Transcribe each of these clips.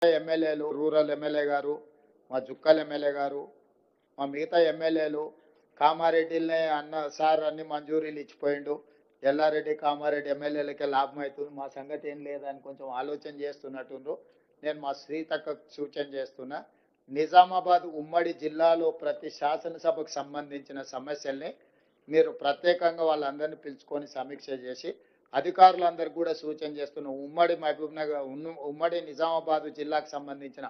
ఎమ్మెల్యేలు, rural MLA గారు, మా జుక్కల్ ఎమ్మెల్యే గారు, మా మిగతా ఎమ్మెల్యేలు కామారెడ్డినే అన్న సార్ అన్ని మంజూరీలు ఇచ్చిపోయిండు, ఎల్లారెడ్డి కామారెడ్డి ఎమ్మెల్యేలకే లాభం అవుతుంది, మా సంగతి ఏం లేదని కొంచెం ఆలోచన చేస్తున్నట్టుండ్రు. నేను మా శ్రీతక్కకు సూచన చేస్తున్నా, నిజామాబాద్ ఉమ్మడి జిల్లాలో ప్రతి శాసనసభకు సంబంధించిన సమస్యల్ని మీరు ప్రత్యేకంగా వాళ్ళందరినీ పిలుచుకొని సమీక్ష చేసి అధికారులందరికీ కూడా సూచన చేస్తున్న ఉమ్మడి మహబూబ్నగర్ ఉమ్మడి నిజామాబాద్ జిల్లాకు సంబంధించిన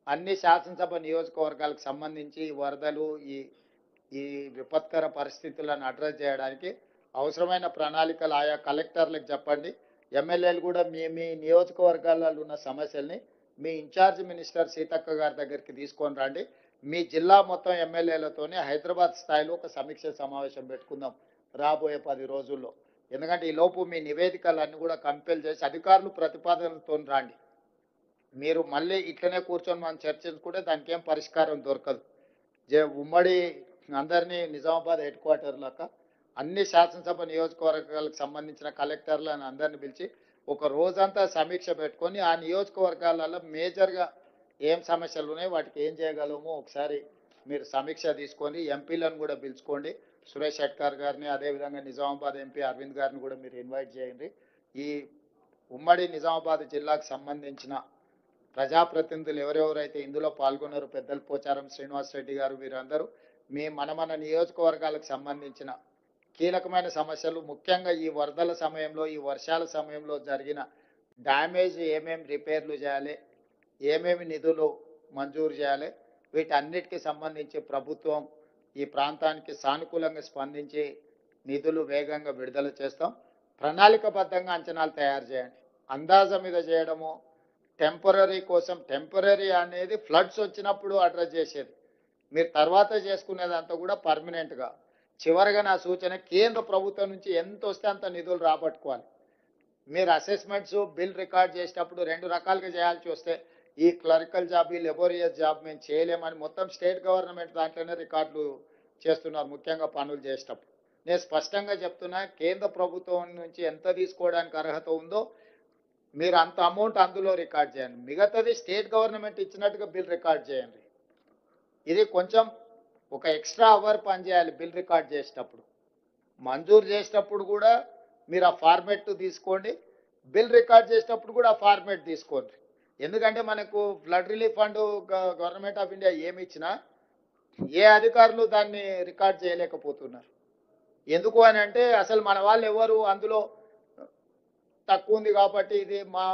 అన్ని శాసనసభ నియోజకవర్గాలకు సంబంధించి వరదలు ఈ ఈ విపత్కర పరిస్థితులను అడ్రస్ చేయడానికి అవసరమైన ప్రణాళికలు ఆయా కలెక్టర్లకు చెప్పండి. ఎమ్మెల్యేలు కూడా మీ మీ నియోజకవర్గాలలో ఉన్న సమస్యల్ని మీ ఇన్ఛార్జ్ మినిస్టర్ సీతక్క గారి దగ్గరికి తీసుకొని రండి. మీ జిల్లా మొత్తం ఎమ్మెల్యేలతోనే హైదరాబాద్ స్థాయిలో ఒక సమీక్ష సమావేశం పెట్టుకుందాం రాబోయే 10 రోజుల్లో. ఎందుకంటే ఈ లోపు మీ నివేదికలన్నీ కూడా కంపెల్ చేసి అధికారులు ప్రతిపాదనలతో రండి. మీరు మళ్ళీ ఇట్లనే కూర్చొని మనం చర్చించుకుంటే దానికి ఏం పరిష్కారం దొరకదు. ఉమ్మడి అందరినీ నిజామాబాద్ హెడ్ క్వార్టర్ లాగా అన్ని శాసనసభ నియోజకవర్గాలకు సంబంధించిన కలెక్టర్లను అందరిని పిలిచి ఒక రోజంతా సమీక్ష పెట్టుకొని ఆ నియోజకవర్గాలలో మేజర్గా ఏం సమస్యలు ఉన్నాయి, వాటికి ఏం చేయగలమో ఒకసారి మీరు సమీక్ష తీసుకొని ఎంపీలను కూడా పిలుచుకోండి. సురేష్ షెట్కర్ గారిని, అదేవిధంగా నిజామాబాద్ ఎంపీ అరవింద్ గారిని కూడా మీరు ఇన్వైట్ చేయండి. ఈ ఉమ్మడి నిజామాబాద్ జిల్లాకు సంబంధించిన ప్రజాప్రతినిధులు ఎవరెవరైతే ఇందులో పాల్గొన్నారో, పెద్దలు పోచారం శ్రీనివాసరెడ్డి గారు, వీరందరూ మన నియోజకవర్గాలకు సంబంధించిన కీలకమైన సమస్యలు, ముఖ్యంగా ఈ వరదల సమయంలో, ఈ వర్షాల సమయంలో జరిగిన డ్యామేజ్ ఏమేమి రిపేర్లు చేయాలి, ఏమేమి నిధులు మంజూరు చేయాలి, వీటన్నిటికీ సంబంధించి ప్రభుత్వం ఈ ప్రాంతానికి సానుకూలంగా స్పందించి నిధులు వేగంగా విడుదల చేస్తాం. ప్రణాళికబద్ధంగా అంచనాలు తయారు చేయండి. అందాజ మీద చేయడము టెంపరీ కోసం, టెంపరీ అనేది ఫ్లడ్స్ వచ్చినప్పుడు అడ్రస్ చేసేది, మీరు తర్వాత చేసుకునేదంతా కూడా పర్మనెంట్గా. చివరిగా నా సూచన, కేంద్ర ప్రభుత్వం నుంచి ఎంత వస్తే అంత నిధులు రాబట్టుకోవాలి. మీరు అసెస్మెంట్స్ బిల్ రికార్డ్ చేసేటప్పుడు 2 రకాలుగా చేయాల్సి వస్తే ఈ క్లరికల్ జాబ్, ఈ లెబోరియస్ జాబ్ మేము చేయలేమని మొత్తం స్టేట్ గవర్నమెంట్ దాంట్లోనే రికార్డులు చేస్తున్నారు, ముఖ్యంగా పనులు చేసేటప్పుడు. నేను స్పష్టంగా చెప్తున్నా, కేంద్ర ప్రభుత్వం నుంచి ఎంత తీసుకోవడానికి అర్హత ఉందో మీరు అంత అమౌంట్ అందులో రికార్డ్ చేయండి. మిగతాది స్టేట్ గవర్నమెంట్ ఇచ్చినట్టుగా బిల్ రికార్డ్ చేయండి. ఇది కొంచెం ఒక ఎక్స్ట్రా అవర్ పనిచేయాలి బిల్ రికార్డ్ చేసేటప్పుడు. మంజూరు చేసేటప్పుడు కూడా మీరు ఆ ఫార్మెట్ తీసుకోండి, బిల్ రికార్డ్ చేసేటప్పుడు కూడా ఆ ఫార్మెట్ తీసుకోండి. ఎందుకంటే మనకు flood relief fund government of India ఏమి ఇచ్చినా ఏ అధికారులు దాన్ని రికార్డ్ చేయలేకపోతున్నారు. ఎందుకు అని అంటే అసలు మన వాళ్ళు ఎవరు అందులో తక్కువ ఉంది కాబట్టి ఇది మా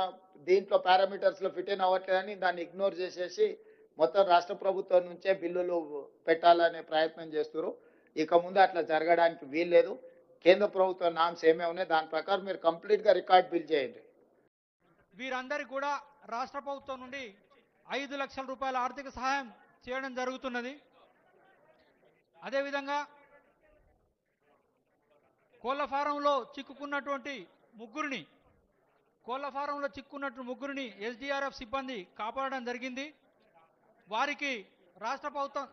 దీంట్లో పారామీటర్స్లో ఫిట్ ఇన్ అవ్వట్లేదని దాన్ని ఇగ్నోర్ చేసేసి మొత్తం రాష్ట్ర ప్రభుత్వం నుంచే బిల్లులు పెట్టాలనే ప్రయత్నం చేస్తున్నారు. ఇక ముందు అట్లా జరగడానికి వీల్లేదు. కేంద్ర ప్రభుత్వ నామ్స్ ఏమేమి ఉన్నాయి దాని ప్రకారం మీరు కంప్లీట్గా రికార్డ్ బిల్ చేయండి. వీరందరికీ కూడా రాష్ట్ర ప్రభుత్వం నుండి 5 లక్షల రూపాయల ఆర్థిక సహాయం చేయడం జరుగుతున్నది. అదేవిధంగా కోళ్ల ఫారంలో చిక్కుకున్నటువంటి ముగ్గురిని ఎస్డిఆర్ఎఫ్ సిబ్బంది కాపాడడం జరిగింది. వారికి రాష్ట్ర ప్రభుత్వం